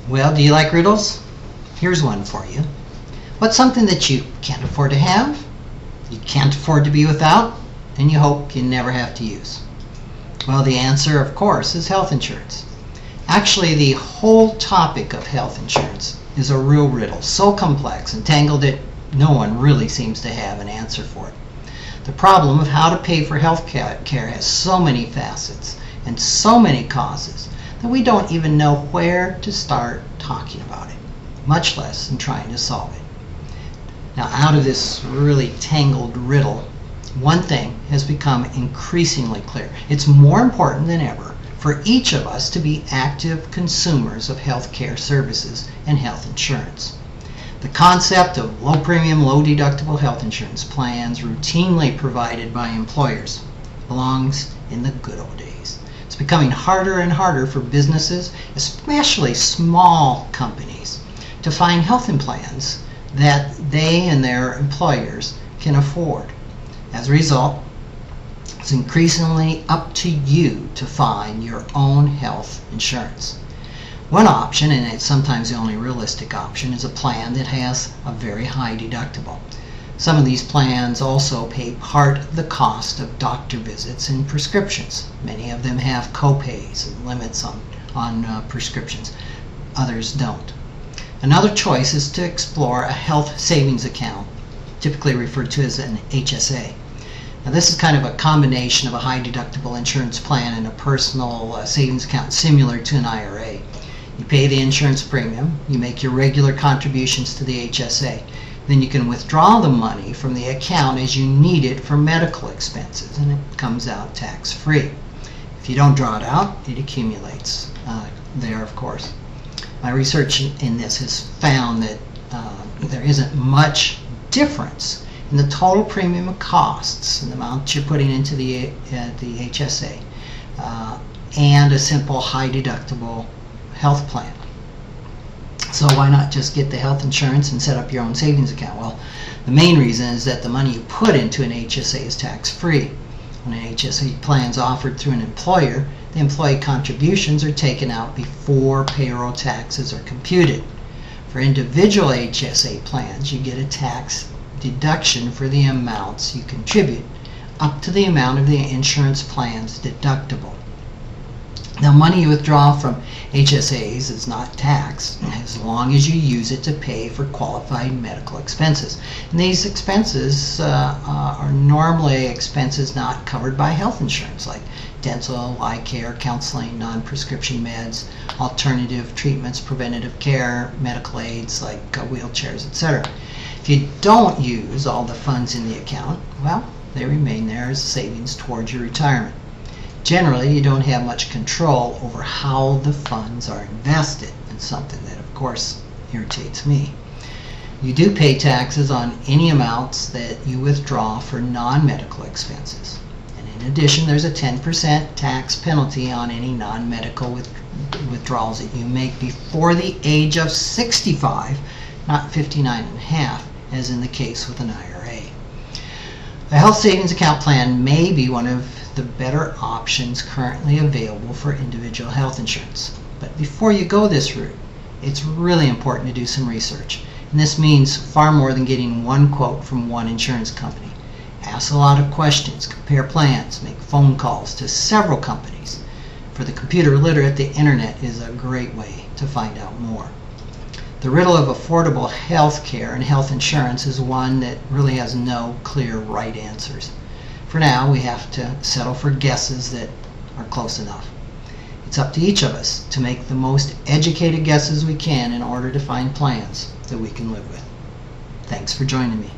Well, do you like riddles? Here's one for you. What's something that you can't afford to have, you can't afford to be without, and you hope you never have to use? Well, the answer, of course, is health insurance. Actually, the whole topic of health insurance is a real riddle, so complex and tangled that no one really seems to have an answer for it. The problem of how to pay for health care has so many facets and so many causes that we don't even know where to start talking about it, much less in trying to solve it. Now, out of this really tangled riddle, one thing has become increasingly clear. It's more important than ever for each of us to be active consumers of health care services and health insurance. The concept of low premium, low deductible health insurance plans routinely provided by employers belongs in the good old days. It's becoming harder and harder for businesses, especially small companies, to find health plans that they and their employers can afford. As a result, it's increasingly up to you to find your own health insurance. One option, and it's sometimes the only realistic option, is a plan that has a very high deductible. Some of these plans also pay part of the cost of doctor visits and prescriptions. Many of them have co-pays and limits on prescriptions. Others don't. Another choice is to explore a health savings account, typically referred to as an HSA. Now, this is kind of a combination of a high deductible insurance plan and a personal savings account similar to an IRA. You pay the insurance premium, you make your regular contributions to the HSA. Then you can withdraw the money from the account as you need it for medical expenses, and it comes out tax-free. If you don't draw it out, it accumulates there, of course. My research in this has found that there isn't much difference in the total premium costs and the amount you're putting into the HSA and a simple high deductible health plan. So why not just get the health insurance and set up your own savings account? Well, the main reason is that the money you put into an HSA is tax-free. When an HSA plan is offered through an employer, the employee contributions are taken out before payroll taxes are computed. For individual HSA plans, you get a tax deduction for the amounts you contribute, up to the amount of the insurance plan's deductible. Now, money you withdraw from HSAs is not taxed as long as you use it to pay for qualified medical expenses. And these expenses are normally expenses not covered by health insurance, like dental, eye care, counseling, non-prescription meds, alternative treatments, preventative care, medical aids like wheelchairs, etc. If you don't use all the funds in the account, well, they remain there as savings towards your retirement. Generally, you don't have much control over how the funds are invested, and something that, of course, irritates me. You do pay taxes on any amounts that you withdraw for non-medical expenses. And in addition, there's a 10% tax penalty on any non-medical withdrawals that you make before the age of 65, not 59 and a half, as in the case with an IRA. A health savings account plan may be one of the better options currently available for individual health insurance. But before you go this route, it's really important to do some research. And this means far more than getting one quote from one insurance company. Ask a lot of questions, compare plans, make phone calls to several companies. For the computer literate, the internet is a great way to find out more. The riddle of affordable health care and health insurance is one that really has no clear right answers. For now, we have to settle for guesses that are close enough. It's up to each of us to make the most educated guesses we can in order to find plans that we can live with. Thanks for joining me.